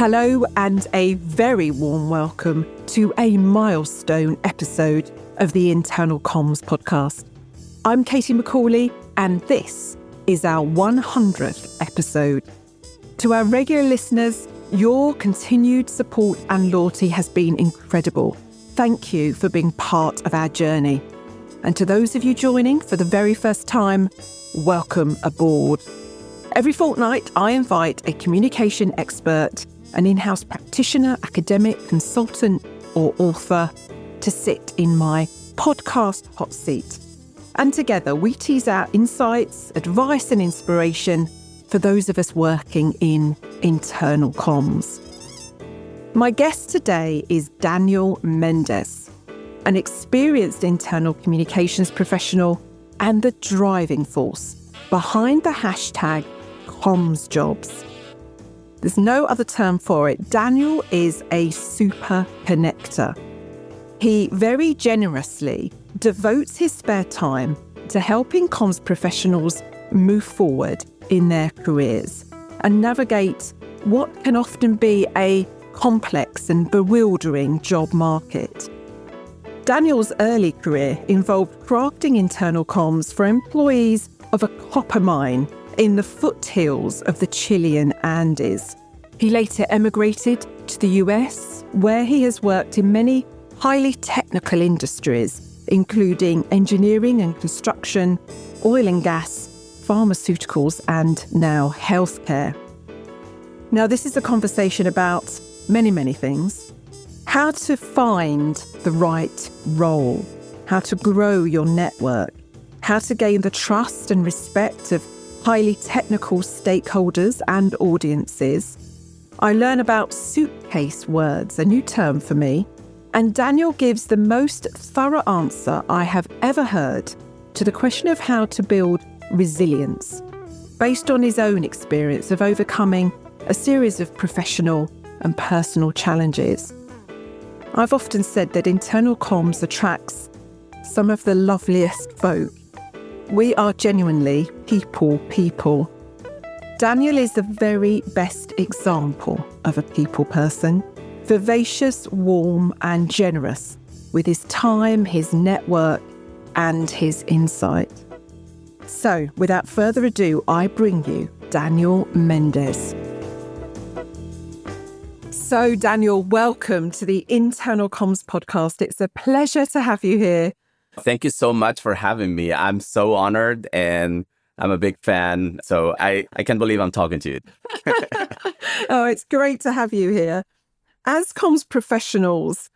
Hello and a very warm welcome to a milestone episode of the Internal Comms podcast. I'm Katie Macaulay and this is our 100th episode. To our regular listeners, your continued support and loyalty has been incredible. Thank you for being part of our journey. And to those of you joining for the very first time, welcome aboard. Every fortnight, I invite a communication expert, an in-house practitioner, academic, consultant, or author to sit in my podcast hot seat. And together we tease out insights, advice and inspiration for those of us working in internal comms. My guest today is Daniel Mendez, an experienced internal communications professional and the driving force behind the hashtag #CommsJobs. There's no other term for it. Daniel is a super connector. He very generously devotes his spare time to helping comms professionals move forward in their careers and navigate what can often be a complex and bewildering job market. Daniel's early career involved crafting internal comms for employees of a copper mine in the foothills of the Chilean Andes. He later emigrated to the US, where he has worked in many highly technical industries, including engineering and construction, oil and gas, pharmaceuticals, and now healthcare. Now, this is a conversation about many things. How to find the right role, how to grow your network, how to gain the trust and respect of highly technical stakeholders and audiences. I learn about suitcase words, a new term for me, and Daniel gives the most thorough answer I have ever heard to the question of how to build resilience, based on his own experience of overcoming a series of professional and personal challenges. I've often said that internal comms attracts some of the loveliest folk. We are genuinely people. Daniel is the very best example of a people person, vivacious, warm and generous with his time, his network and his insight. So, without further ado, I bring you Daniel Mendez. So, Daniel, welcome to the Internal Comms podcast. It's a pleasure to have you here. Thank you so much for having me. I'm so honored and I'm a big fan. So I can't believe I'm talking to you. Oh, it's great to have you here. As comms professionals,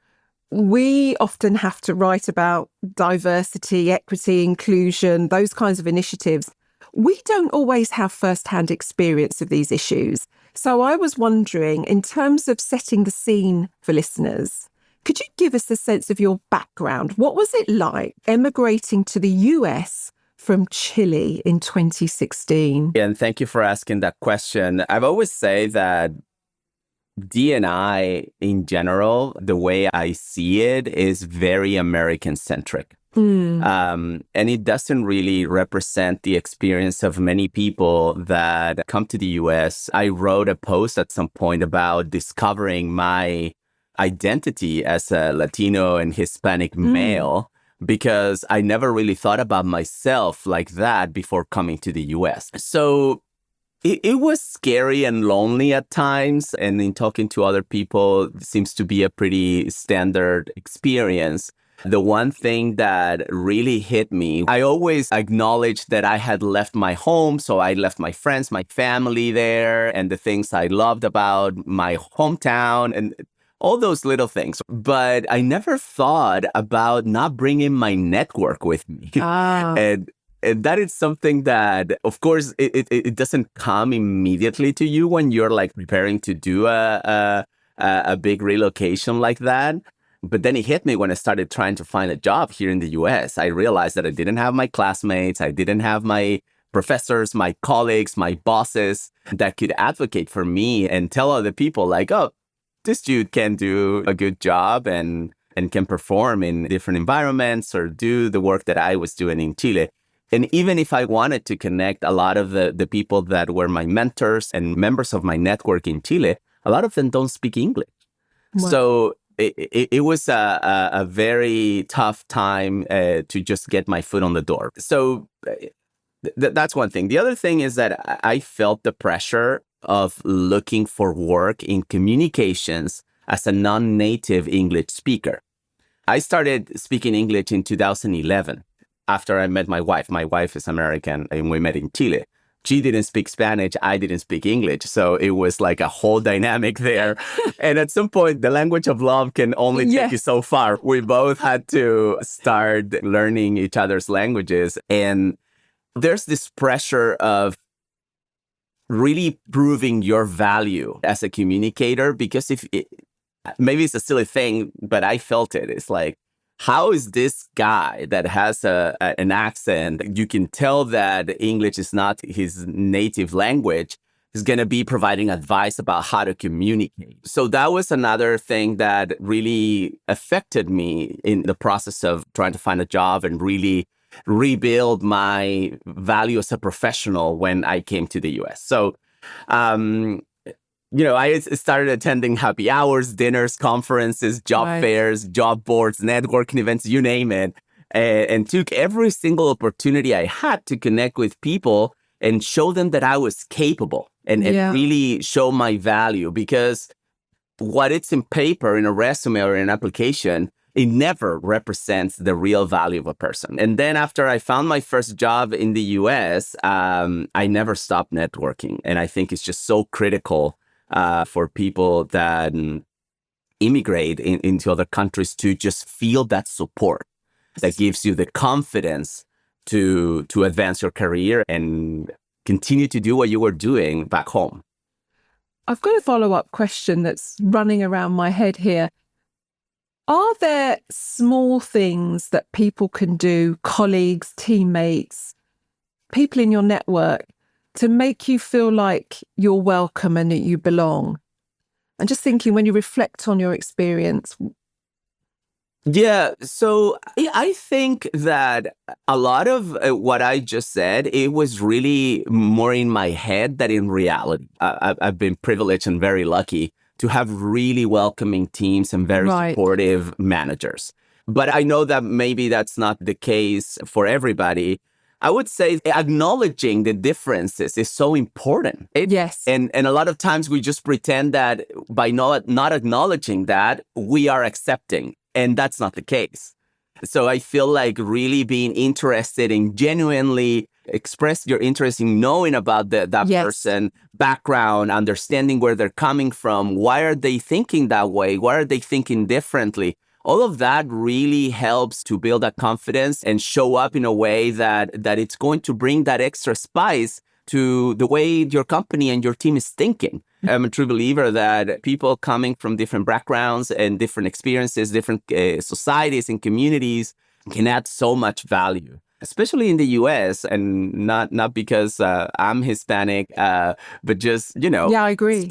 we often have to write about diversity, equity, inclusion, those kinds of initiatives. We don't always have first-hand experience of these issues. So I was wondering, in terms of setting the scene for listeners, could you give us a sense of your background? What was it like emigrating to the US from Chile in 2016? And thank you for asking that question. I've always said that D&I in general, the way I see it, is very American-centric. And it doesn't really represent the experience of many people that come to the US. I wrote a post at some point about discovering my identity as a Latino and Hispanic male, because I never really thought about myself like that before coming to the US. So it was scary and lonely at times. And in talking to other people, it seems to be a pretty standard experience. The one thing that really hit me, I always acknowledged that I had left my home. So I left my friends, my family there, and the things I loved about my hometown and all those little things. But I never thought about not bringing my network with me. And that is something that, of course, it doesn't come immediately to you when you're like preparing to do a big relocation like that. But then it hit me when I started trying to find a job here in the US. I realized that I didn't have my classmates. I didn't have my professors, my colleagues, my bosses that could advocate for me and tell other people like, oh, this dude can do a good job and can perform in different environments or do the work that I was doing in Chile. And even if I wanted to connect a lot of the people that were my mentors and members of my network in Chile, a lot of them don't speak English. Wow. So it was a very tough time to just get my foot on the door. So that's one thing. The other thing is that I felt the pressure of looking for work in communications as a non-native English speaker. I started speaking English in 2011 after I met my wife. My wife is American and we met in Chile. She didn't speak Spanish. I didn't speak English. So it was like a whole dynamic there. And at some point, the language of love can only take you so far. We both had to start learning each other's languages. And there's this pressure of really proving your value as a communicator, because maybe it's a silly thing, but I felt it. It's like, how is this guy that has an accent, you can tell that English is not his native language, is going to be providing advice about how to communicate? So that was another thing that really affected me in the process of trying to find a job and really rebuild my value as a professional when I came to the US. So, I started attending happy hours, dinners, conferences, job fairs, job boards, networking events, you name it, and took every single opportunity I had to connect with people and show them that I was capable and really show my value. Because what it's in paper, in a resume or in an application, it never represents the real value of a person. And then after I found my first job in the US, I never stopped networking. And I think it's just so critical for people that immigrate into other countries to just feel that support that gives you the confidence to advance your career and continue to do what you were doing back home. I've got a follow-up question that's running around my head here. Are there small things that people can do, colleagues, teammates, people in your network, to make you feel like you're welcome and that you belong? And just thinking, when you reflect on your experience. Yeah, so I think that a lot of what I just said, it was really more in my head than in reality. I've been privileged and very lucky to have really welcoming teams and very supportive managers. But I know that maybe that's not the case for everybody. I would say acknowledging the differences is so important. Yes. And a lot of times we just pretend that by not acknowledging that, we are accepting. And that's not the case. So I feel like really being interested in genuinely express your interest in knowing about that person, background, understanding where they're coming from. Why are they thinking that way? Why are they thinking differently? All of that really helps to build that confidence and show up in a way that it's going to bring that extra spice to the way your company and your team is thinking. I'm a true believer that people coming from different backgrounds and different experiences, different societies and communities can add so much value, especially in the US. And not because I'm Hispanic, but just, Yeah, I agree.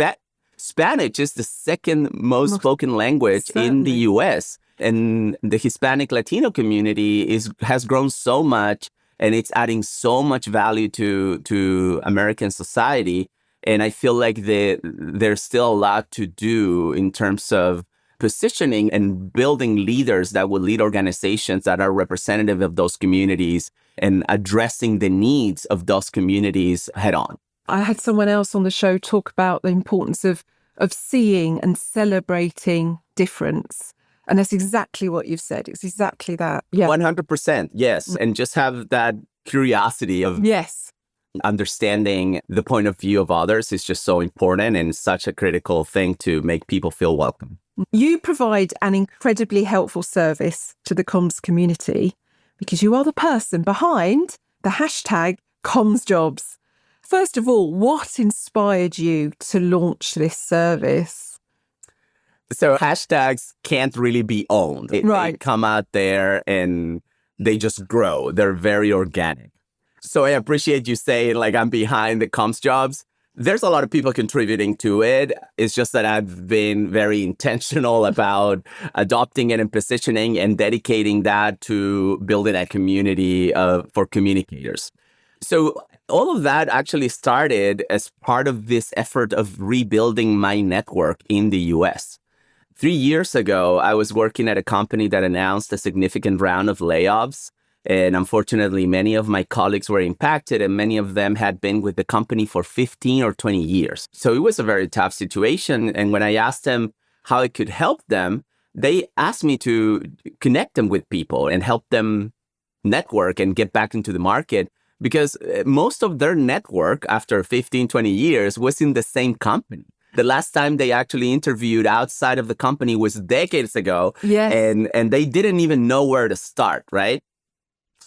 Spanish is the second most spoken language in the US. And the Hispanic Latino community has grown so much, and it's adding so much value to American society. And I feel like there's still a lot to do in terms of positioning and building leaders that will lead organizations that are representative of those communities and addressing the needs of those communities head on. I had someone else on the show talk about the importance of seeing and celebrating difference. And that's exactly what you've said. It's exactly that. Yeah. 100%. Yes. And just have that curiosity of understanding the point of view of others is just so important and such a critical thing to make people feel welcome. You provide an incredibly helpful service to the comms community because you are the person behind the hashtag CommsJobs. First of all, what inspired you to launch this service? So hashtags can't really be owned. They come out there and they just grow. They're very organic. So I appreciate you saying, like, I'm behind the CommsJobs. There's a lot of people contributing to it. It's just that I've been very intentional about adopting it and positioning and dedicating that to building a community for communicators. So all of that actually started as part of this effort of rebuilding my network in the US. 3 years ago, I was working at a company that announced a significant round of layoffs. And unfortunately, many of my colleagues were impacted, and many of them had been with the company for 15 or 20 years. So it was a very tough situation. And when I asked them how I could help them, they asked me to connect them with people and help them network and get back into the market, because most of their network after 15, 20 years was in the same company. The last time they actually interviewed outside of the company was decades ago. Yes. And they didn't even know where to start, right?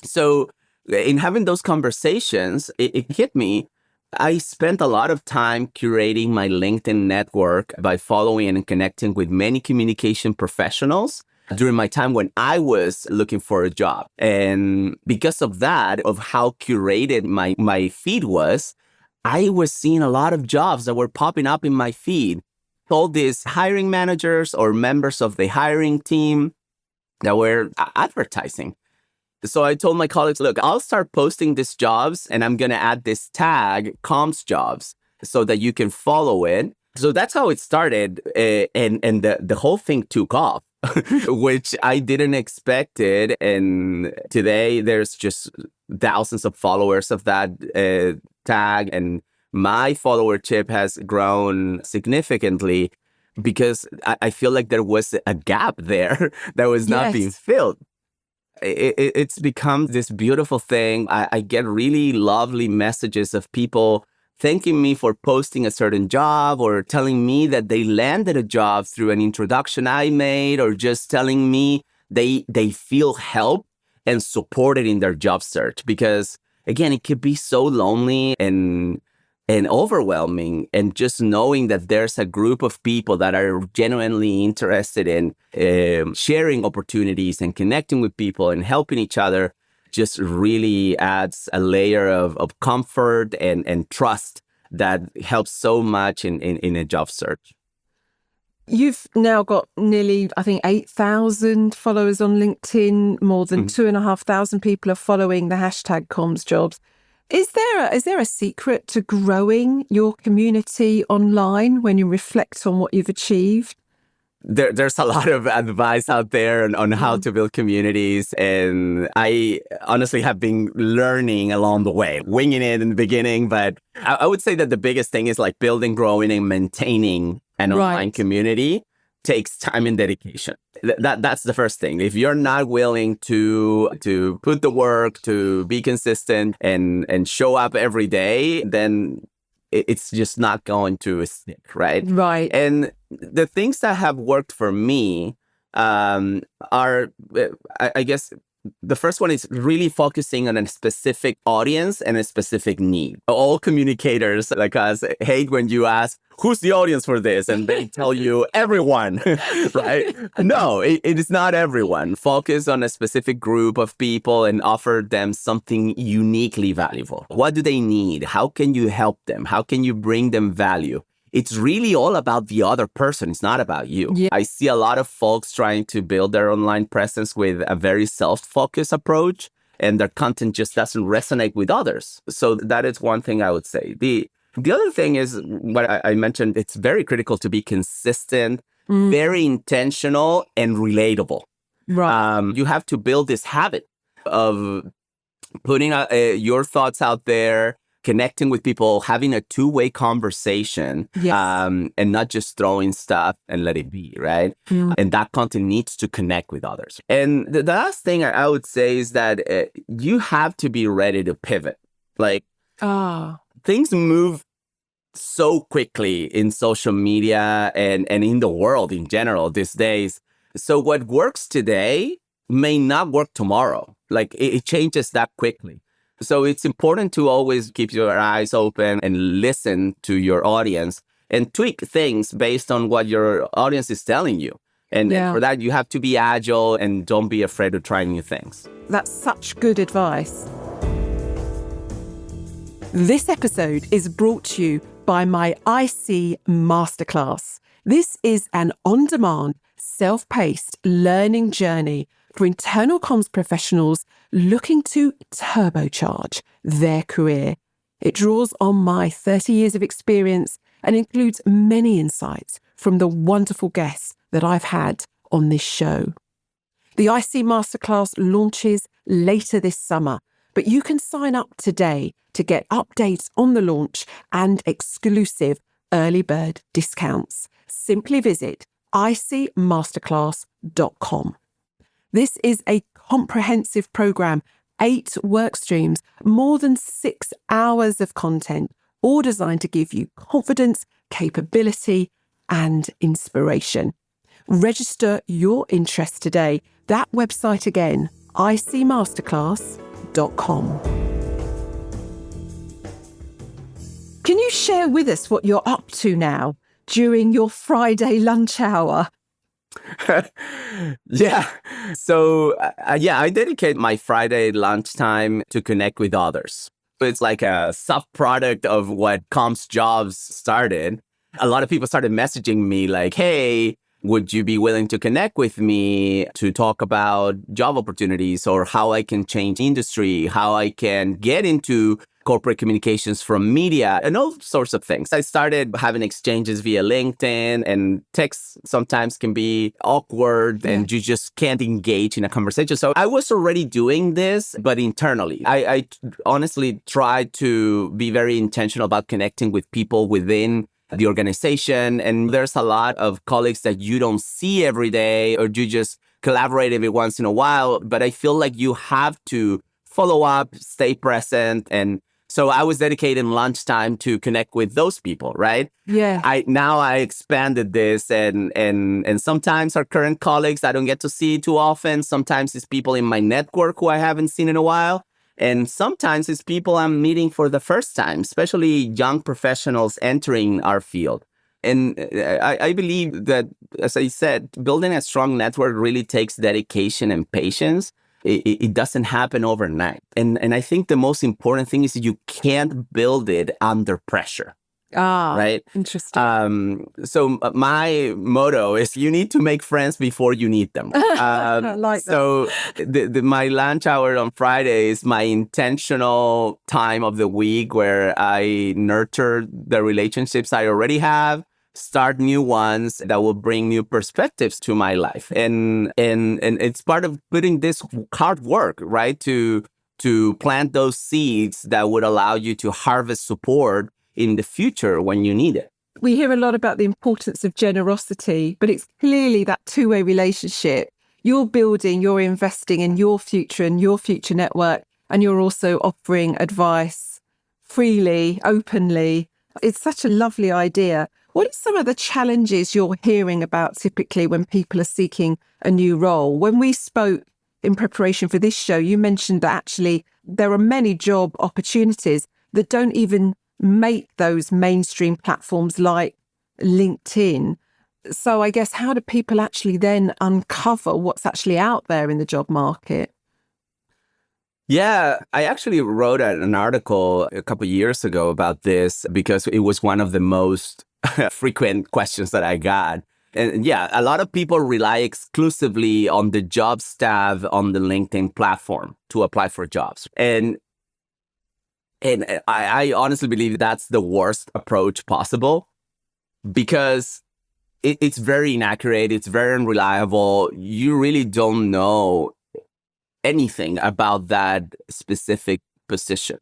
So in having those conversations, it hit me. I spent a lot of time curating my LinkedIn network by following and connecting with many communication professionals during my time when I was looking for a job. And because of that, of how curated my feed was, I was seeing a lot of jobs that were popping up in my feed. All these hiring managers or members of the hiring team that were advertising. So I told my colleagues, look, I'll start posting these jobs and I'm going to add this tag, comms jobs, so that you can follow it. So that's how it started. And the whole thing took off, which I didn't expect it. And today there's just thousands of followers of that tag. And my followership has grown significantly because I feel like there was a gap there that was not being filled. It's become this beautiful thing. I get really lovely messages of people thanking me for posting a certain job, or telling me that they landed a job through an introduction I made, or just telling me they feel helped and supported in their job search. Because again, it could be so lonely and overwhelming. And just knowing that there's a group of people that are genuinely interested in sharing opportunities and connecting with people and helping each other just really adds a layer of comfort and trust that helps so much in a job search. You've now got nearly, I think, 8,000 followers on LinkedIn. More than 2,500 people are following the hashtag CommsJobs. Is there a secret to growing your community online when you reflect on what you've achieved? There's a lot of advice out there on how to build communities. And I honestly have been learning along the way, winging it in the beginning. But I would say that the biggest thing is like building, growing, and maintaining an online community takes time and dedication. That's the first thing. If you're not willing to put the work, to be consistent and show up every day, then it's just not going to stick, right? Right. And the things that have worked for me are, I guess, the first one is really focusing on a specific audience and a specific need. All communicators like us hate when you ask, who's the audience for this? And they tell you everyone, right? No, it is not everyone. Focus on a specific group of people and offer them something uniquely valuable. What do they need? How can you help them? How can you bring them value? It's really all about the other person. It's not about you. Yeah. I see a lot of folks trying to build their online presence with a very self-focused approach, and their content just doesn't resonate with others. So that is one thing I would say. The other thing is what I mentioned. It's very critical to be consistent, very intentional, and relatable. Right. You have to build this habit of putting your thoughts out there, connecting with people, having a two-way conversation, and not just throwing stuff and let it be, right? And that content needs to connect with others. And the last thing I would say is that you have to be ready to pivot. Like, things move so quickly in social media and in the world in general these days. So what works today may not work tomorrow. Like, it changes that quickly. So it's important to always keep your eyes open and listen to your audience and tweak things based on what your audience is telling you. And for that, you have to be agile and don't be afraid to try new things. That's such good advice. This episode is brought to you by my IC Masterclass. This is an on-demand, self-paced learning journey for internal comms professionals looking to turbocharge their career. It draws on my 30 years of experience and includes many insights from the wonderful guests that I've had on this show. The IC Masterclass launches later this summer, but you can sign up today to get updates on the launch and exclusive early bird discounts. Simply visit icmasterclass.com. This is a comprehensive program, 8 work streams, more than 6 hours of content, all designed to give you confidence, capability, and inspiration. Register your interest today. That website again, icmasterclass.com. Can you share with us what you're up to now during your Friday lunch hour? Yeah. So, I dedicate my Friday lunchtime to connect with others. It's like a sub-product of what Comms Jobs started. A lot of people started messaging me like, hey, would you be willing to connect with me to talk about job opportunities or how I can change industry, how I can get into corporate communications from media and all sorts of things. I started having exchanges via LinkedIn, and texts sometimes can be awkward and you just can't engage in a conversation. So I was already doing this, but internally. I honestly tried to be very intentional about connecting with people within the organization. And there's a lot of colleagues that you don't see every day, or you just collaborate every once in a while. But I feel like you have to follow up, stay present. And so I was dedicating lunchtime to connect with those people, right? Yeah. I expanded this, and sometimes our current colleagues I don't get to see too often. Sometimes it's people in my network who I haven't seen in a while. And sometimes it's people I'm meeting for the first time, especially young professionals entering our field. And I believe that, as I said, building a strong network really takes dedication and patience. It doesn't happen overnight. And I think the most important thing is that you can't build it under pressure. Right? Interesting. So my motto is you need to make friends before you need them. I like that. So my lunch hour on Friday is my intentional time of the week where I nurture the relationships I already have, start new ones that will bring new perspectives to my life. And it's part of putting this hard work, right? To plant those seeds that would allow you to harvest support in the future when you need it. We hear a lot about the importance of generosity, but it's clearly that two-way relationship. You're building, you're investing in your future and your future network, and you're also offering advice freely, openly. It's such a lovely idea. What are some of the challenges you're hearing about typically when people are seeking a new role? When we spoke in preparation for this show, you mentioned that actually there are many job opportunities that don't even make those mainstream platforms like LinkedIn. So I guess, how do people actually then uncover what's actually out there in the job market? Yeah, I actually wrote an article a couple of years ago about this because it was one of the most frequent questions that I got. And yeah, a lot of people rely exclusively on the jobs tab on the LinkedIn platform to apply for jobs. And I honestly believe that's the worst approach possible because it's very inaccurate. It's very unreliable. You really don't know anything about that specific position.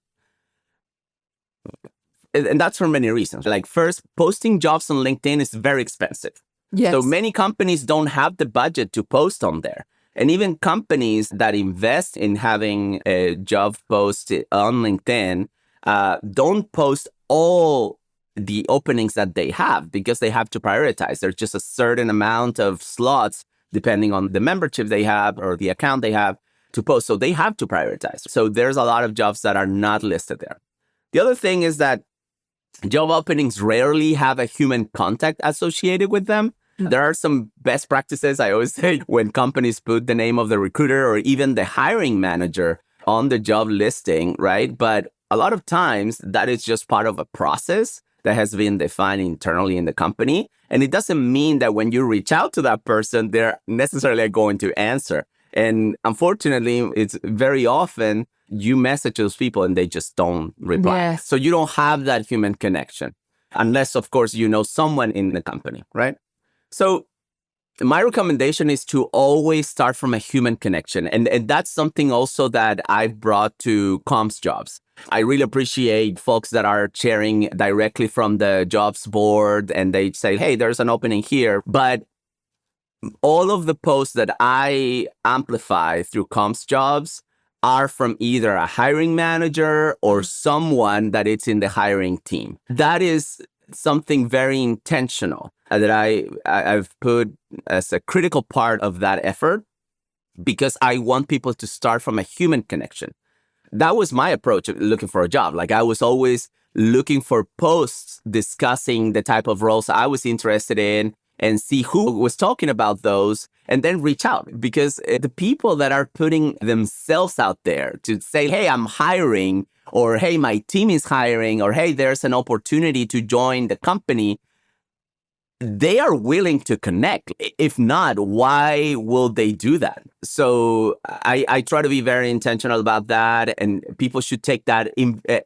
And that's for many reasons. Like, first, posting jobs on LinkedIn is very expensive. Yes. So many companies don't have the budget to post on there. And even companies that invest in having a job post on LinkedIn don't post all the openings that they have because they have to prioritize. There's just a certain amount of slots depending on the membership they have or the account they have to post. So they have to prioritize. So there's a lot of jobs that are not listed there. The other thing is that job openings rarely have a human contact associated with them. There are some best practices, I always say, when companies put the name of the recruiter or even the hiring manager on the job listing, right? But a lot of times that is just part of a process that has been defined internally in the company. And it doesn't mean that when you reach out to that person, they're necessarily going to answer. And unfortunately, it's very often you message those people and they just don't reply. Yes. So you don't have that human connection unless, of course, you know someone in the company, right? So my recommendation is to always start from a human connection. And that's something also that I've brought to comms jobs. I really appreciate folks that are sharing directly from the jobs board and they say, hey, there's an opening here. But all of the posts that I amplify through comms jobs are from either a hiring manager or someone that it's in the hiring team. That is something very intentional that I've put as a critical part of that effort because I want people to start from a human connection. That was my approach of looking for a job. Like I was always looking for posts discussing the type of roles I was interested in and see who was talking about those and then reach out. Because the people that are putting themselves out there to say, hey, I'm hiring, or hey, my team is hiring, or hey, there's an opportunity to join the company, they are willing to connect. If not, why will they do that? So I try to be very intentional about that. And people should take that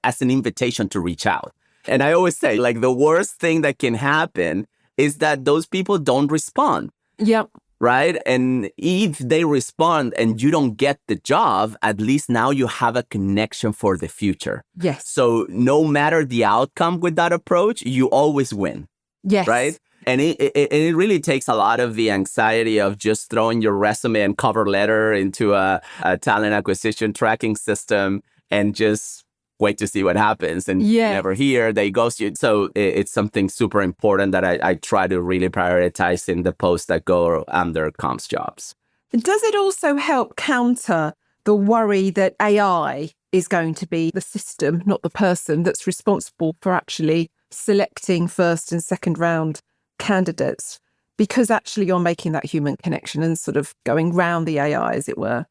as an invitation to reach out. And I always say, like, the worst thing that can happen is that those people don't respond. Yep. Right? And if they respond and you don't get the job, at least now you have a connection for the future. Yes. So no matter the outcome with that approach, you always win. Yes. Right? And it really takes a lot of the anxiety of just throwing your resume and cover letter into a talent acquisition tracking system and just wait to see what happens. And you never hear, they ghost you. So it's something super important that I try to really prioritize in the posts that go under comms jobs. Does it also help counter the worry that AI is going to be the system, not the person, that's responsible for actually selecting first and second round candidates, because actually you're making that human connection and sort of going round the AI, as it were?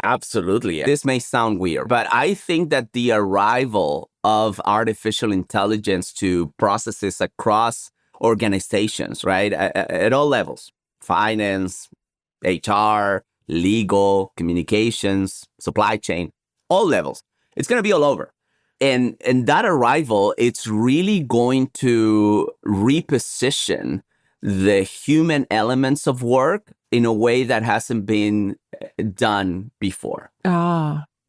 Absolutely. This may sound weird, but I think that the arrival of artificial intelligence to processes across organizations, right, at all levels, finance, HR, legal, communications, supply chain, all levels, it's going to be all over. And that arrival, it's really going to reposition the human elements of work in a way that hasn't been done before.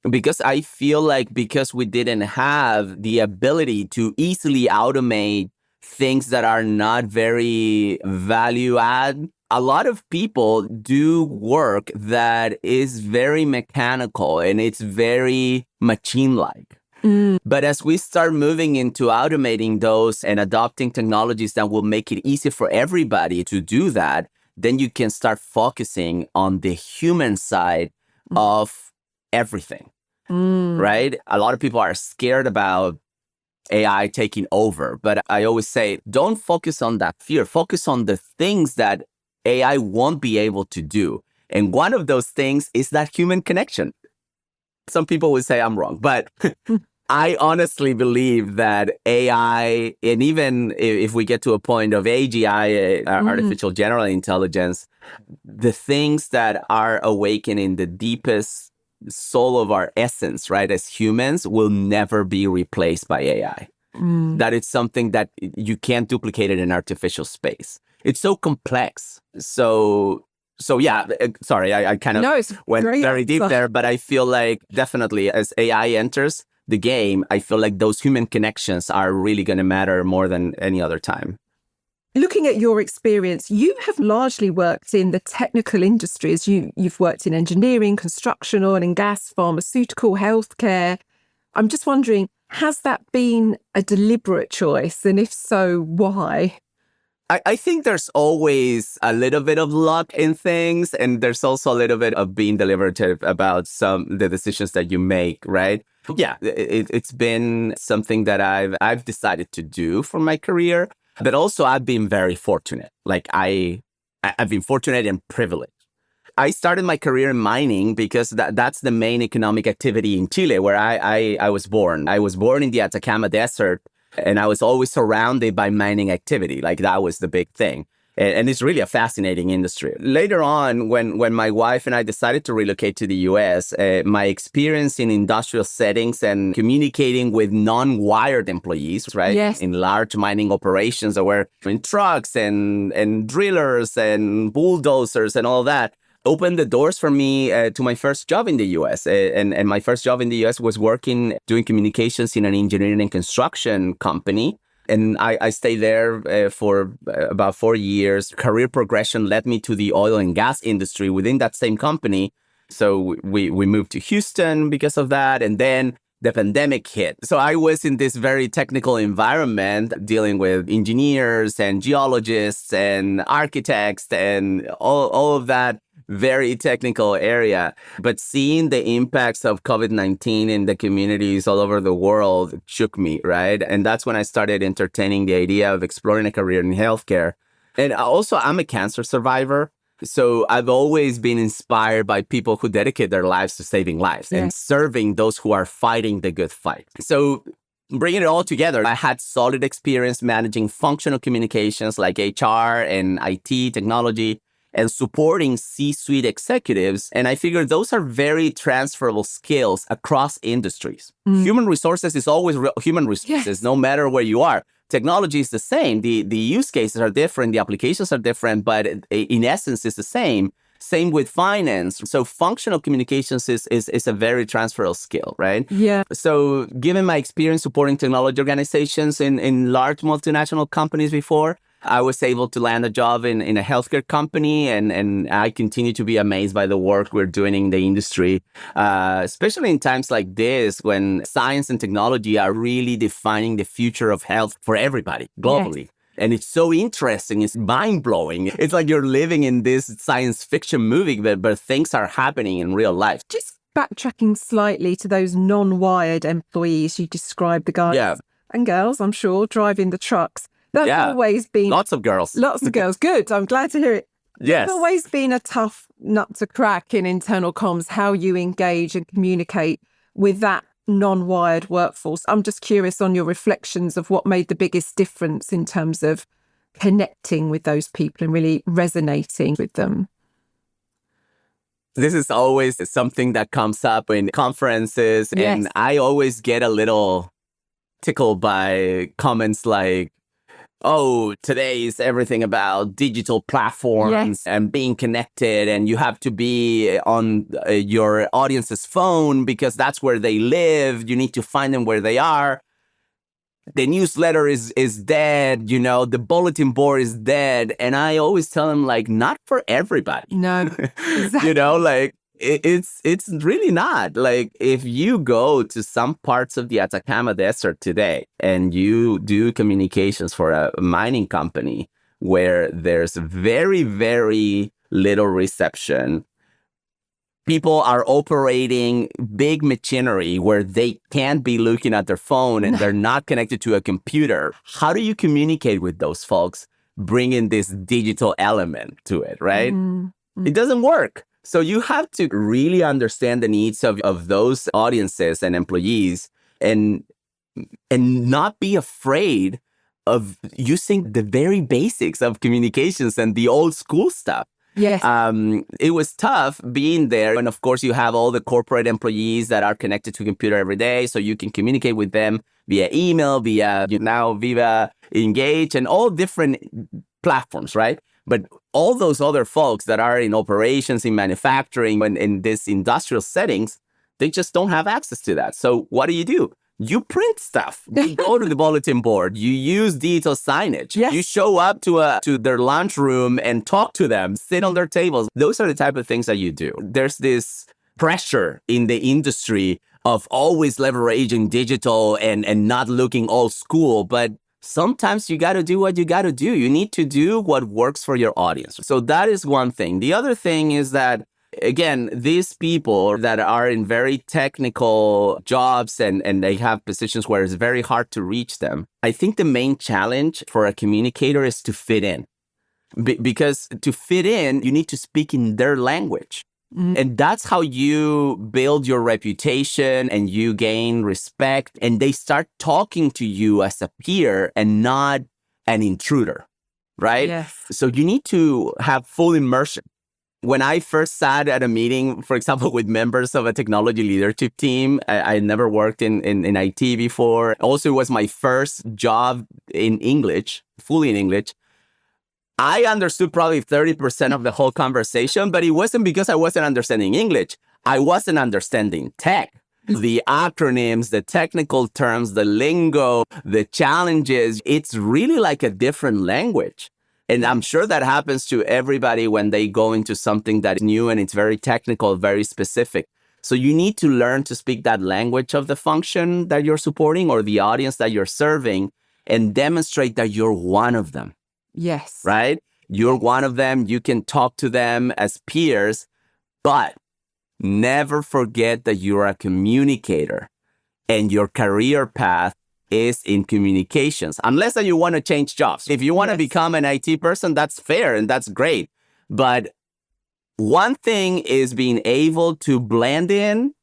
Because I feel like because we didn't have the ability to easily automate things that are not very value add, a lot of people do work that is very mechanical and it's very machine-like. But as we start moving into automating those and adopting technologies that will make it easy for everybody to do that, then you can start focusing on the human side of everything, right? A lot of people are scared about AI taking over, but I always say, don't focus on that fear. Focus on the things that AI won't be able to do. And one of those things is that human connection. Some people would say I'm wrong, but I honestly believe that AI, and even if we get to a point of AGI, artificial general intelligence, the things that are awakening the deepest soul of our essence, right, as humans, will never be replaced by AI. That it's something that you can't duplicate it in artificial space. It's so complex. So yeah, sorry, I kind of went very deep there, but I feel like definitely as AI enters the game, I feel like those human connections are really going to matter more than any other time. Looking at your experience, you have largely worked in the technical industries. You've worked in engineering, construction, oil and gas, pharmaceutical, healthcare. I'm just wondering, has that been a deliberate choice? And if so, why? I think there's always a little bit of luck in things, and there's also a little bit of being deliberative about the decisions that you make, right? Yeah, it's been something that I've decided to do for my career, but also I've been very fortunate. Like I've been fortunate and privileged. I started my career in mining because that's the main economic activity in Chile, where I was born. I was born in the Atacama Desert, and I was always surrounded by mining activity. Like that was the big thing. And it's really a fascinating industry. Later on, when my wife and I decided to relocate to the US, my experience in industrial settings and communicating with non-wired employees, right? Yes. In large mining operations that were in trucks and drillers and bulldozers and all that, opened the doors for me to my first job in the US. And my first job in the US was working, doing communications in an engineering and construction company. And I stayed there for about 4 years. Career progression led me to the oil and gas industry within that same company. So we moved to Houston because of that. And then the pandemic hit. So I was in this very technical environment dealing with engineers and geologists and architects and all of that very technical area. But seeing the impacts of COVID-19 in the communities all over the world shook me, right? And that's when I started entertaining the idea of exploring a career in healthcare. And also, I'm a cancer survivor. So I've always been inspired by people who dedicate their lives to saving lives and serving those who are fighting the good fight. So bringing it all together, I had solid experience managing functional communications like HR and IT technology and supporting C-suite executives. And I figured those are very transferable skills across industries. Human resources is always human resources, no matter where you are. Technology is the same. The use cases are different. The applications are different, but in essence, it's the same. Same with finance. So functional communications is a very transferable skill, right? Yeah. So given my experience supporting technology organizations in large multinational companies before, I was able to land a job in a healthcare company, and I continue to be amazed by the work we're doing in the industry, especially in times like this when science and technology are really defining the future of health for everybody globally. Yes. And it's so interesting. It's mind-blowing. It's like you're living in this science fiction movie, but things are happening in real life. Just backtracking slightly to those non-wired employees, you described the guys and girls, I'm sure, driving the trucks. That's always been... Lots of girls. Lots of girls. Good. I'm glad to hear it. Yes. It's always been a tough nut to crack in internal comms, how you engage and communicate with that non-wired workforce. I'm just curious on your reflections of what made the biggest difference in terms of connecting with those people and really resonating with them. This is always something that comes up in conferences, and I always get a little tickled by comments like, oh, today is everything about digital platforms and being connected, and you have to be on your audience's phone because that's where they live. You need to find them where they are. The newsletter is dead, the bulletin board is dead. And I always tell them, like, not for everybody. No, exactly. It's really not. Like, if you go to some parts of the Atacama Desert today and you do communications for a mining company where there's very, very little reception, people are operating big machinery where they can't be looking at their phone and they're not connected to a computer. How do you communicate with those folks, bringing this digital element to it, right? It doesn't work. So you have to really understand the needs of those audiences and employees and not be afraid of using the very basics of communications and the old school stuff. Yes. It was tough being there. And of course, you have all the corporate employees that are connected to a computer every day. So you can communicate with them via email, via Viva Engage, and all different platforms, right? But all those other folks that are in operations, in manufacturing, and in these industrial settings, they just don't have access to that. So what do? You print stuff. You go to the bulletin board. You use digital signage. Yes. You show up to their lunchroom and talk to them, sit on their tables. Those are the type of things that you do. There's this pressure in the industry of always leveraging digital and not looking old school. But sometimes you got to do what you got to do. You need to do what works for your audience. So that is one thing. The other thing is that, again, these people that are in very technical jobs and they have positions where it's very hard to reach them, I think the main challenge for a communicator is to fit in. Because to fit in, you need to speak in their language. And that's how you build your reputation and you gain respect. And they start talking to you as a peer and not an intruder. right? Yes. So you need to have full immersion. When I first sat at a meeting, for example, with members of a technology leadership team, I never worked in IT before. Also, it was my first job in English, fully in English. I understood probably 30% of the whole conversation, but it wasn't because I wasn't understanding English. I wasn't understanding tech. The acronyms, the technical terms, the lingo, the challenges, it's really like a different language. And I'm sure that happens to everybody when they go into something that is new and it's very technical, very specific. So you need to learn to speak that language of the function that you're supporting or the audience that you're serving and demonstrate that you're one of them. Yes. Right? You're one of them. You can talk to them as peers, but never forget that you're a communicator and your career path is in communications, unless that you want to change jobs. If you want to become an IT person, that's fair and that's great. But one thing is being able to blend in.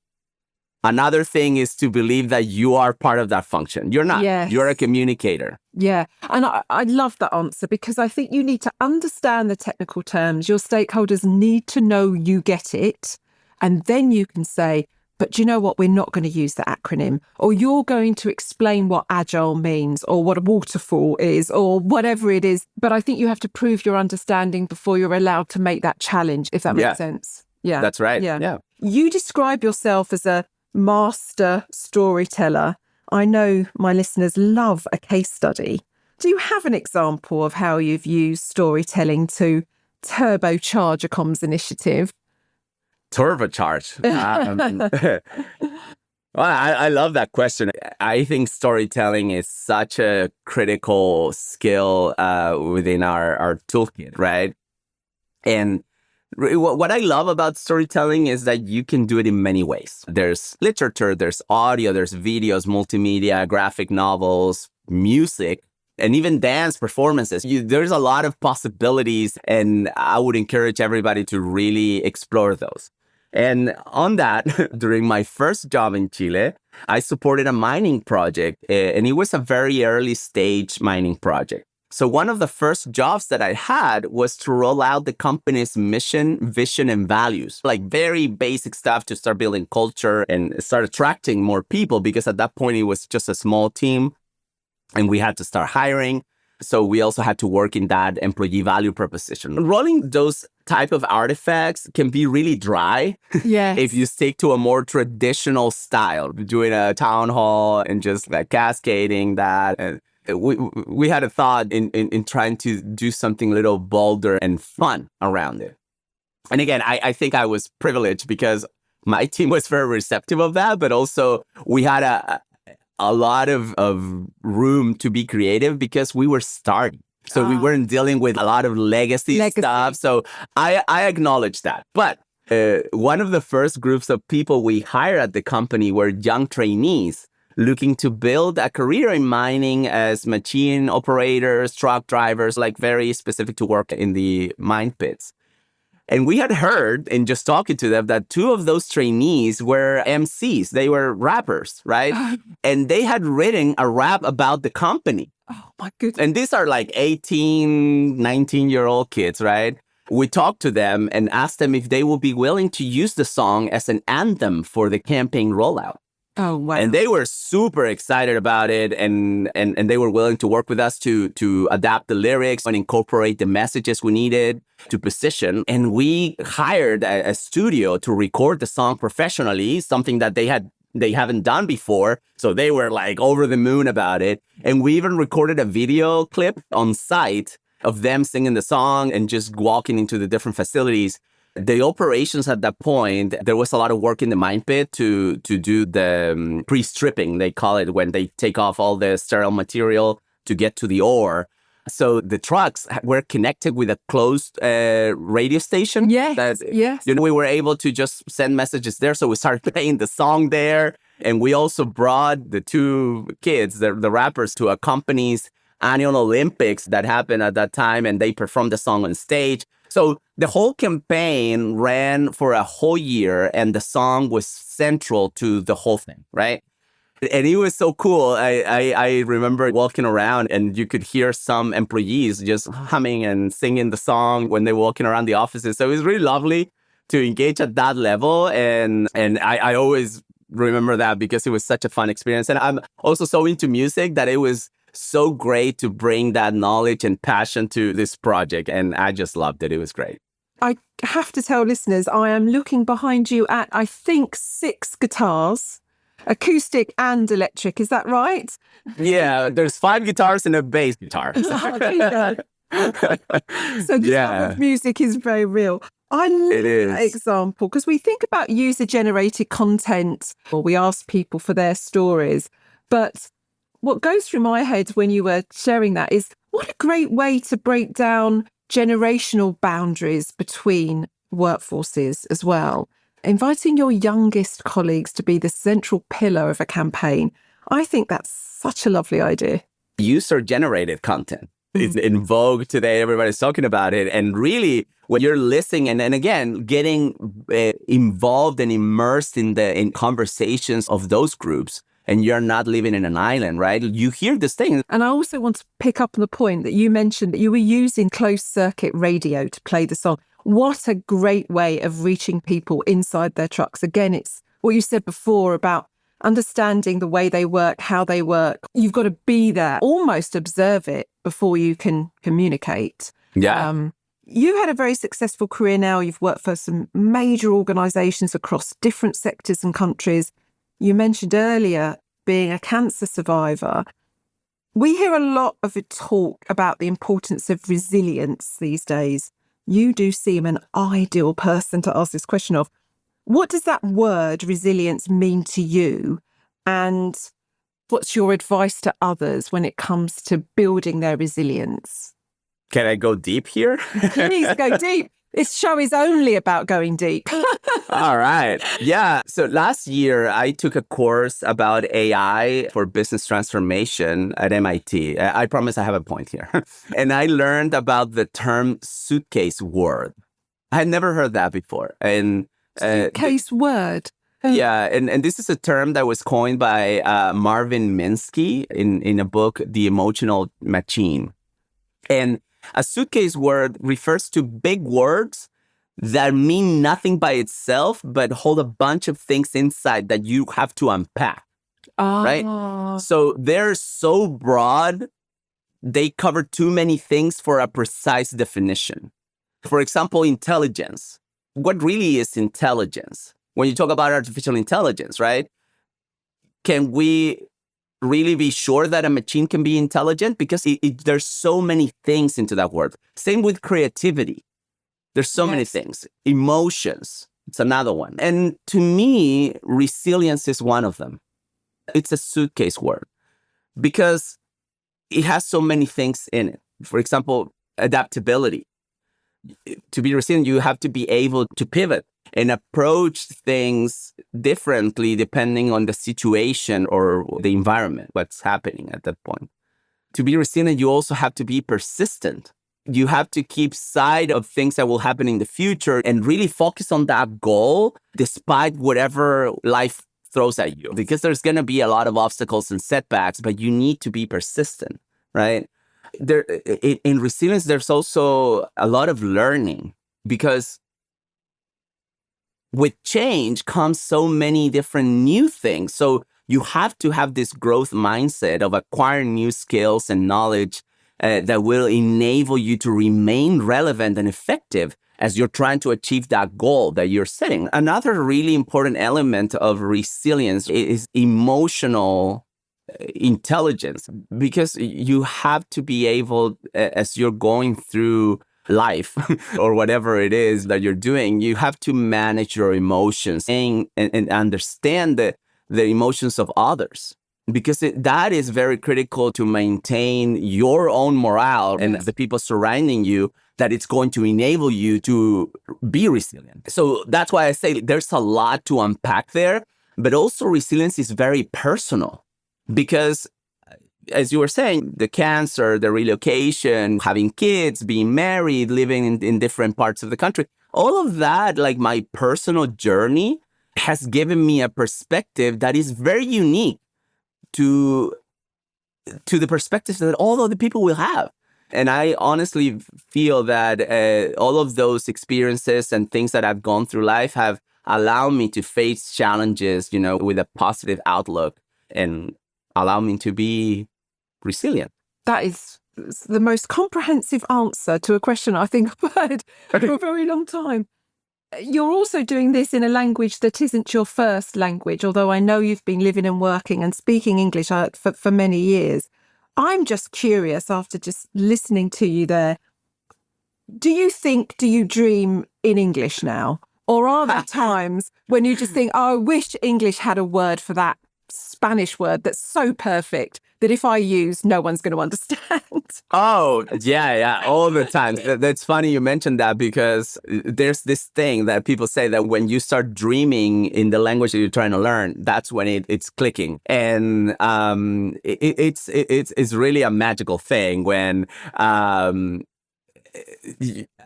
Another thing is to believe that you are part of that function. You're not. Yes. You're a communicator. Yeah. And I love that answer because I think you need to understand the technical terms. Your stakeholders need to know you get it. And then you can say, but do you know what? We're not going to use the acronym. Or you're going to explain what agile means or what a waterfall is or whatever it is. But I think you have to prove your understanding before you're allowed to make that challenge, if that makes sense. Yeah. That's right. Yeah. You describe yourself as a master storyteller. I know my listeners love a case study. Do you have an example of how you've used storytelling to turbocharge a comms initiative? Turbocharge. Well, I love that question. I think storytelling is such a critical skill within our toolkit, right? And what I love about storytelling is that you can do it in many ways. There's literature, there's audio, there's videos, multimedia, graphic novels, music, and even dance performances. There's a lot of possibilities, and I would encourage everybody to really explore those. And on that, during my first job in Chile, I supported a mining project, and it was a very early stage mining project. So one of the first jobs that I had was to roll out the company's mission, vision, and values, like very basic stuff to start building culture and start attracting more people, because at that point it was just a small team and we had to start hiring. So we also had to work in that employee value proposition. Rolling those type of artifacts can be really dry if you stick to a more traditional style, doing a town hall and just like cascading that. And we had a thought in trying to do something a little bolder and fun around it. And again, I think I was privileged because my team was very receptive of that, but also we had a lot of room to be creative because we were starting. So we weren't dealing with a lot of legacy stuff. So I acknowledge that. But one of the first groups of people we hired at the company were young trainees looking to build a career in mining as machine operators, truck drivers, like very specific to work in the mine pits. And we had heard in just talking to them that two of those trainees were MCs. They were rappers, right? And they had written a rap about the company. Oh, my goodness. And these are like 18, 19-year-old kids, right? We talked to them and asked them if they would be willing to use the song as an anthem for the campaign rollout. Oh, wow. And they were super excited about it, and they were willing to work with us to adapt the lyrics and incorporate the messages we needed to position. And we hired a studio to record the song professionally, something that they haven't done before. So they were like over the moon about it. And we even recorded a video clip on site of them singing the song and just walking into the different facilities. The operations at that point, there was a lot of work in the mine pit to do the pre-stripping, they call it, when they take off all the sterile material to get to the ore. So the trucks were connected with a closed radio station. Yes. We were able to just send messages there. So we started playing the song there. And we also brought the two kids, the rappers, to a company's annual Olympics that happened at that time. And they performed the song on stage. So the whole campaign ran for a whole year, and the song was central to the whole thing, right? And it was so cool. I remember walking around and you could hear some employees just humming and singing the song when they're walking around the offices. So it was really lovely to engage at that level. And I always remember that because it was such a fun experience. And I'm also so into music that it was so great to bring that knowledge and passion to this project. And I just loved it. It was great. I have to tell listeners, I am looking behind you at, I think, 6 guitars, acoustic and electric. Is that right? Yeah, there's 5 guitars and a bass guitar. So the love of music is very real. I love that example because we think about user-generated content, or we ask people for their stories. But what goes through my head when you were sharing that is what a great way to break down generational boundaries between workforces as well. Inviting your youngest colleagues to be the central pillar of a campaign. I think that's such a lovely idea. User-generated content is in vogue today. Everybody's talking about it. And really, when you're listening and again, getting involved and immersed in conversations of those groups, and you're not living in an island, right? You hear this thing. And I also want to pick up on the point that you mentioned that you were using closed circuit radio to play the song. What a great way of reaching people inside their trucks. Again, it's what you said before about understanding the way they work, how they work. You've got to be there, almost observe it before you can communicate. Yeah. You had a very successful career now. You've worked for some major organisations across different sectors and countries. You mentioned earlier being a cancer survivor. We hear a lot of a talk about the importance of resilience these days. You do seem an ideal person to ask this question of. What does that word resilience mean to you? And what's your advice to others when it comes to building their resilience? Can I go deep here? Please go deep. This show is only about going deep. All right. Yeah. So last year, I took a course about AI for business transformation at MIT. I promise I have a point here. And I learned about the term suitcase word. I had never heard that before. And suitcase word. Yeah. And this is a term that was coined by Marvin Minsky in a book, The Emotional Machine. And a suitcase word refers to big words that mean nothing by itself, but hold a bunch of things inside that you have to unpack, right? So they're so broad, they cover too many things for a precise definition. For example, intelligence. What really is intelligence? When you talk about artificial intelligence, right? Can we really be sure that a machine can be intelligent? Because there's so many things into that word. Same with creativity. There's so many things. Emotions, it's another one. And to me, resilience is one of them. It's a suitcase word because it has so many things in it. For example, adaptability. To be resilient, you have to be able to pivot and approach things differently depending on the situation or the environment, what's happening at that point. To be resilient, you also have to be persistent. You have to keep sight of things that will happen in the future and really focus on that goal despite whatever life throws at you. Because there's going to be a lot of obstacles and setbacks, but you need to be persistent, right? In resilience, there's also a lot of learning because with change comes so many different new things. So you have to have this growth mindset of acquiring new skills and knowledge that will enable you to remain relevant and effective as you're trying to achieve that goal that you're setting. Another really important element of resilience is emotional intelligence, because you have to be able, as you're going through life or whatever it is that you're doing, you have to manage your emotions and understand the emotions of others, because that is very critical to maintain your own morale and the people surrounding you, that it's going to enable you to be resilient. So that's why I say there's a lot to unpack there, but also resilience is very personal because, as you were saying, the cancer, the relocation, having kids, being married, living in different parts of the country, all of that, like my personal journey has given me a perspective that is very unique to the perspectives that all other people will have. And I honestly feel that all of those experiences and things that I've gone through life have allowed me to face challenges, with a positive outlook and allow me to be resilient. That is the most comprehensive answer to a question I think I've heard for a very long time. You're also doing this in a language that isn't your first language, although I know you've been living and working and speaking English for many years. I'm just curious, after just listening to you there, do you dream in English now? Or are there times when you just think, oh, I wish English had a word for that Spanish word that's so perfect that if I use, no one's going to understand? Oh, yeah, all the time. That's funny you mentioned that, because there's this thing that people say that when you start dreaming in the language that you're trying to learn, that's when it's clicking. And it's really a magical thing when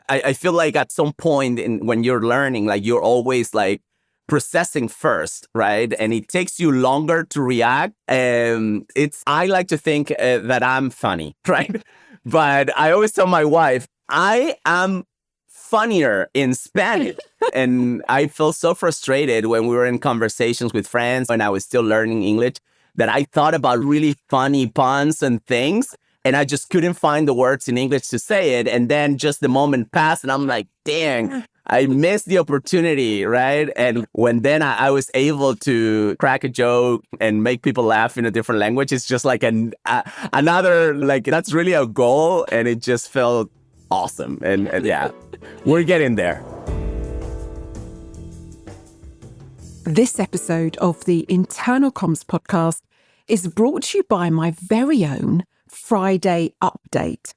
I feel like at some point when you're learning, like you're always like processing first, right? And it takes you longer to react. I like to think that I'm funny, right? But I always tell my wife, I am funnier in Spanish. And I feel so frustrated when we were in conversations with friends when I was still learning English that I thought about really funny puns and things. And I just couldn't find the words in English to say it. And then just the moment passed and I'm like, dang, I missed the opportunity, right? And when then I was able to crack a joke and make people laugh in a different language, it's just like another, like, that's really a goal. And it just felt awesome. And yeah, we're getting there. This episode of the Internal Comms podcast is brought to you by my very own Friday update.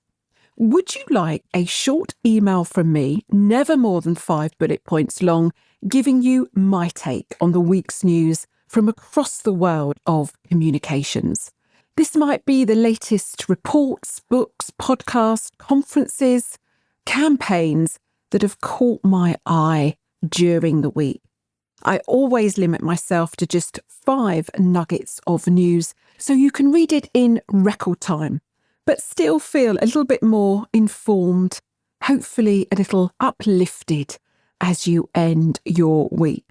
Would you like a short email from me, never more than 5 bullet points long, giving you my take on the week's news from across the world of communications? This might be the latest reports, books, podcasts, conferences, campaigns that have caught my eye during the week. I always limit myself to just 5 nuggets of news so you can read it in record time, but still feel a little bit more informed, hopefully a little uplifted as you end your week.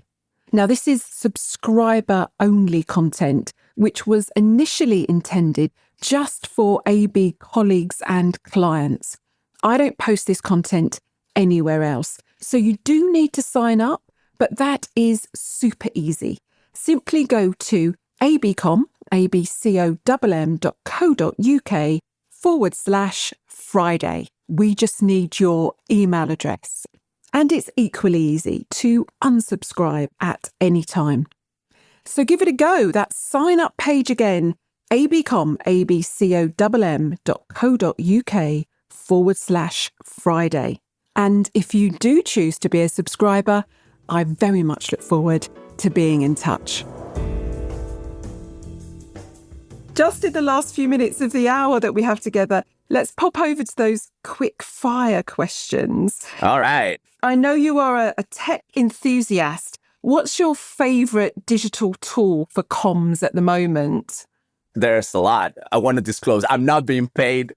Now, this is subscriber-only content, which was initially intended just for AB colleagues and clients. I don't post this content anywhere else, so you do need to sign up, but that is super easy. Simply go to abcomm.co.uk/Friday. We just need your email address. And it's equally easy to unsubscribe at any time. So give it a go. That sign up page again, abcomm.co.uk/Friday. And if you do choose to be a subscriber, I very much look forward to being in touch. Just in the last few minutes of the hour that we have together, let's pop over to those quick fire questions. All right. I know you are a tech enthusiast. What's your favourite digital tool for comms at the moment? There's a lot. I want to disclose, I'm not being paid.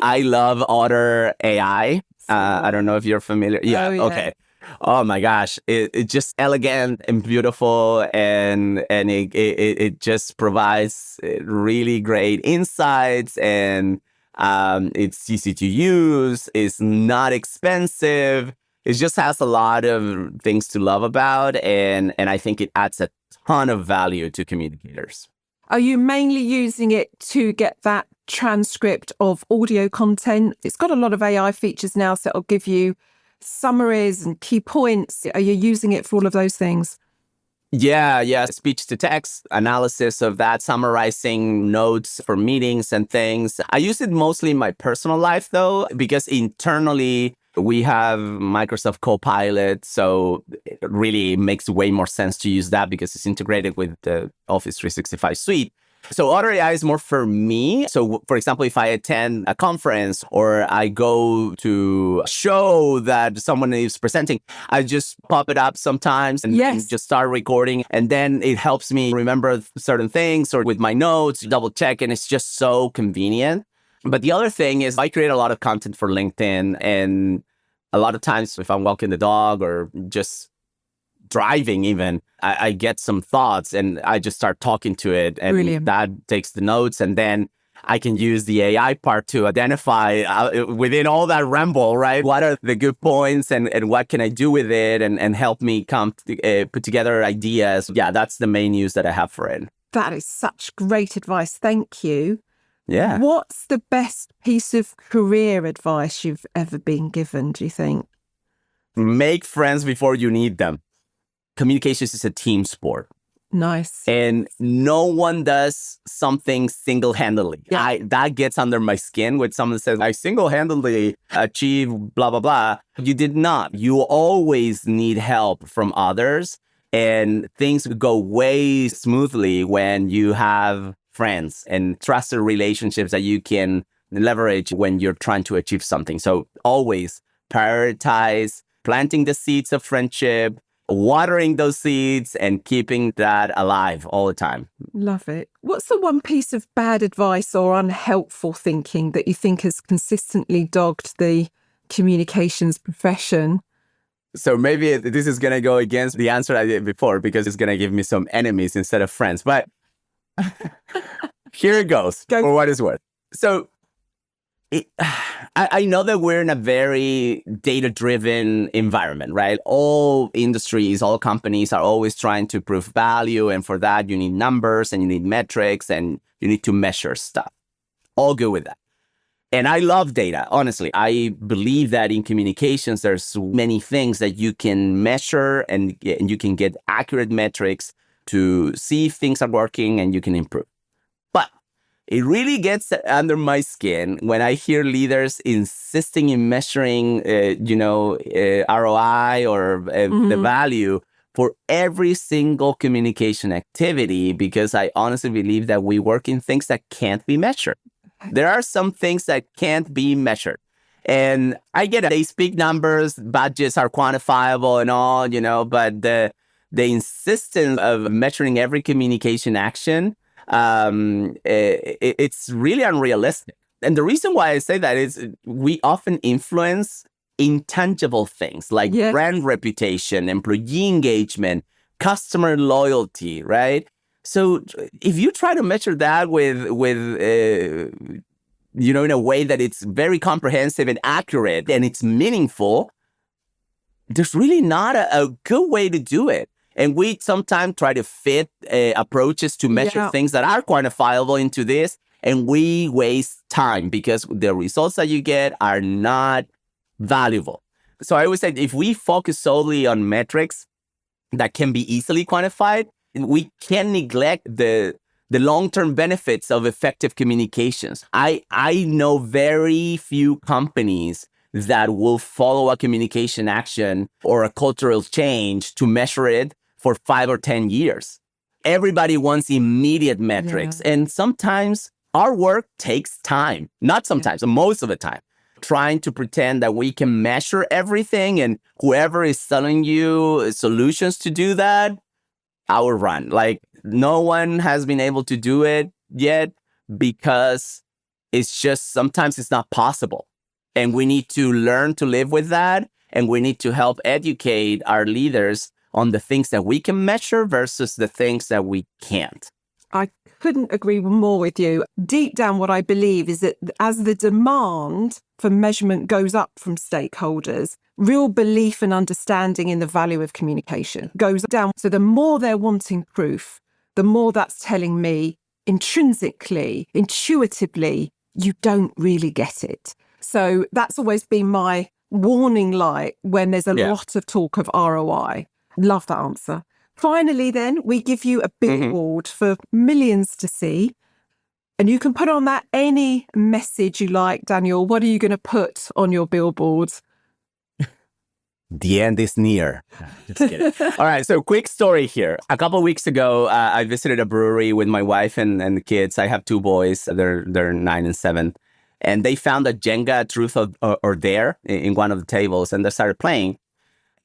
I love Otter AI. I don't know if you're familiar. Yeah. Okay. Oh my gosh, it's just elegant and beautiful, and it just provides really great insights, and it's easy to use. It's not expensive. It just has a lot of things to love about, and I think it adds a ton of value to communicators. Are you mainly using it to get that transcript of audio content? It's got a lot of AI features now, so it'll give you summaries and key points. Are you using it for all of those things? Yeah. Speech to text, analysis of that, summarizing notes for meetings and things. I use it mostly in my personal life, though, because internally we have Microsoft Copilot. So it really makes way more sense to use that because it's integrated with the Office 365 suite. So Otter AI is more for me. So for example, if I attend a conference or I go to a show that someone is presenting, I just pop it up sometimes and just start recording. And then it helps me remember certain things, or with my notes, double check. And it's just so convenient. But the other thing is I create a lot of content for LinkedIn. And a lot of times if I'm walking the dog or just driving even, I get some thoughts and I just start talking to it, and that takes the notes, and then I can use the AI part to identify within all that ramble, right? What are the good points and what can I do with it, and help me put together ideas. Yeah, that's the main use that I have for it. That is such great advice. Thank you. Yeah. What's the best piece of career advice you've ever been given, do you think? Make friends before you need them. Communications is a team sport. Nice. And no one does something single-handedly. Yeah. That gets under my skin when someone says, I single-handedly achieved blah, blah, blah. You did not. You always need help from others. And things go way smoothly when you have friends and trusted relationships that you can leverage when you're trying to achieve something. So always prioritize planting the seeds of friendship, watering those seeds, and keeping that alive all the time. Love it. What's the one piece of bad advice or unhelpful thinking that you think has consistently dogged the communications profession? So maybe this is going to go against the answer I did before, because it's going to give me some enemies instead of friends. But here it goes, for what it's worth. So I know that we're in a very data-driven environment, right? All industries, all companies are always trying to prove value. And for that, you need numbers and you need metrics and you need to measure stuff. All good with that. And I love data, honestly. I believe that in communications, there's many things that you can measure and you can get accurate metrics to see if things are working and you can improve. But it really gets under my skin when I hear leaders insisting in measuring, ROI or the value for every single communication activity, because I honestly believe that we work in things that can't be measured. There are some things that can't be measured. And I get it. They speak numbers, budgets are quantifiable and all, but the insistence of measuring every communication action, it's really unrealistic. And the reason why I say that is we often influence intangible things like brand reputation, employee engagement, customer loyalty, right? So if you try to measure that with in a way that it's very comprehensive and accurate and it's meaningful, there's really not a good way to do it. And we sometimes try to fit approaches to measure things that are quantifiable into this, and we waste time because the results that you get are not valuable. So I always say if we focus solely on metrics that can be easily quantified, we can neglect the long-term benefits of effective communications. I know very few companies that will follow a communication action or a cultural change to measure it for 5 or 10 years. Everybody wants immediate metrics. And sometimes our work takes time. Not sometimes, most of the time. Trying to pretend that we can measure everything, and whoever is selling you solutions to do that, our run. Like, no one has been able to do it yet because it's just sometimes it's not possible. And we need to learn to live with that. And we need to help educate our leaders on the things that we can measure versus the things that we can't. I couldn't agree more with you. Deep down, what I believe is that as the demand for measurement goes up from stakeholders, real belief and understanding in the value of communication goes down. So the more they're wanting proof, the more that's telling me intrinsically, intuitively, you don't really get it. So that's always been my warning light when there's a lot of talk of ROI. Love that answer. Finally, then, we give you a billboard for millions to see. And you can put on that any message you like, Daniel. What are you going to put on your billboard? The end is near. Just kidding. All right. So quick story here. A couple of weeks ago, I visited a brewery with my wife and the kids. I have 2 boys. They're 9 and 7. And they found a Jenga Truth or Dare in one of the tables, and they started playing.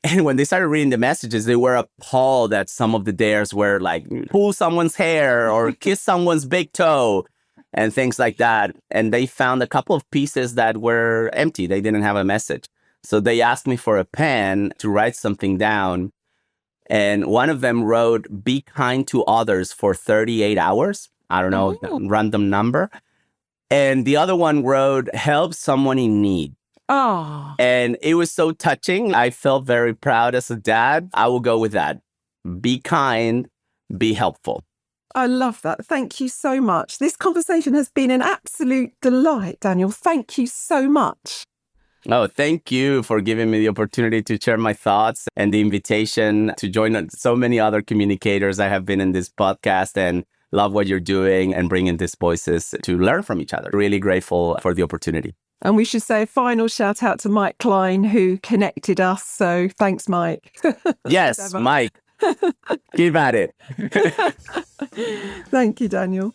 And when they started reading the messages, they were appalled that some of the dares were like, pull someone's hair or kiss someone's big toe and things like that. And they found a couple of pieces that were empty. They didn't have a message. So they asked me for a pen to write something down. And one of them wrote, be kind to others for 38 hours. I don't know, random number. And the other one wrote, help someone in need. Oh. And it was so touching. I felt very proud as a dad. I will go with that. Be kind, be helpful. I love that. Thank you so much. This conversation has been an absolute delight, Daniel. Thank you so much. Oh, thank you for giving me the opportunity to share my thoughts and the invitation to join so many other communicators that have been in this podcast and love what you're doing and bringing these voices to learn from each other. Really grateful for the opportunity. And we should say a final shout out to Mike Klein, who connected us. So thanks, Mike. Yes, Mike. Keep at it. Thank you, Daniel.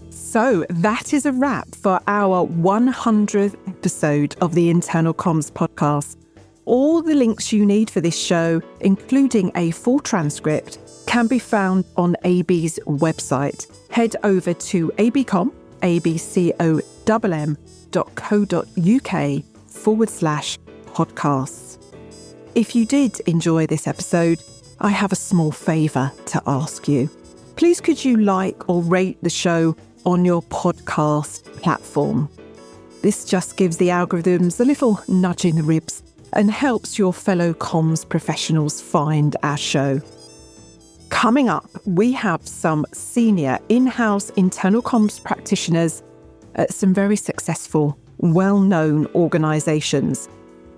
So that is a wrap for our 100th episode of the Internal Comms podcast. All the links you need for this show, including a full transcript, can be found on AB's website. Head over to abcomm.co.uk/podcasts. If you did enjoy this episode, I have a small favour to ask you. Please could you like or rate the show on your podcast platform? This just gives the algorithms a little nudge in the ribs and helps your fellow comms professionals find our show. Coming up, we have some senior in-house internal comms practitioners at some very successful, well-known organisations,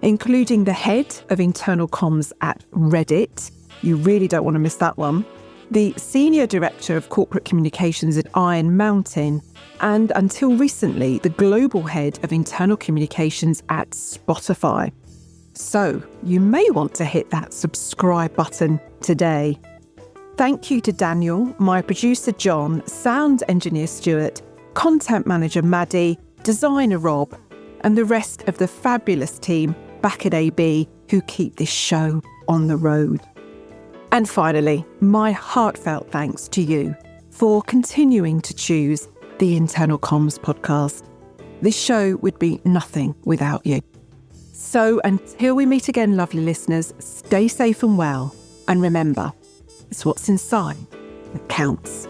including the head of internal comms at Reddit. You really don't want to miss that one. The Senior Director of Corporate Communications at Iron Mountain, and until recently, the Global Head of Internal Communications at Spotify. So you may want to hit that subscribe button today. Thank you to Daniel, my producer John, sound engineer Stuart, content manager Maddie, designer Rob, and the rest of the fabulous team back at AB who keep this show on the road. And finally, my heartfelt thanks to you for continuing to choose the Internal Comms podcast. This show would be nothing without you. So until we meet again, lovely listeners, stay safe and well. And remember, it's what's inside that counts.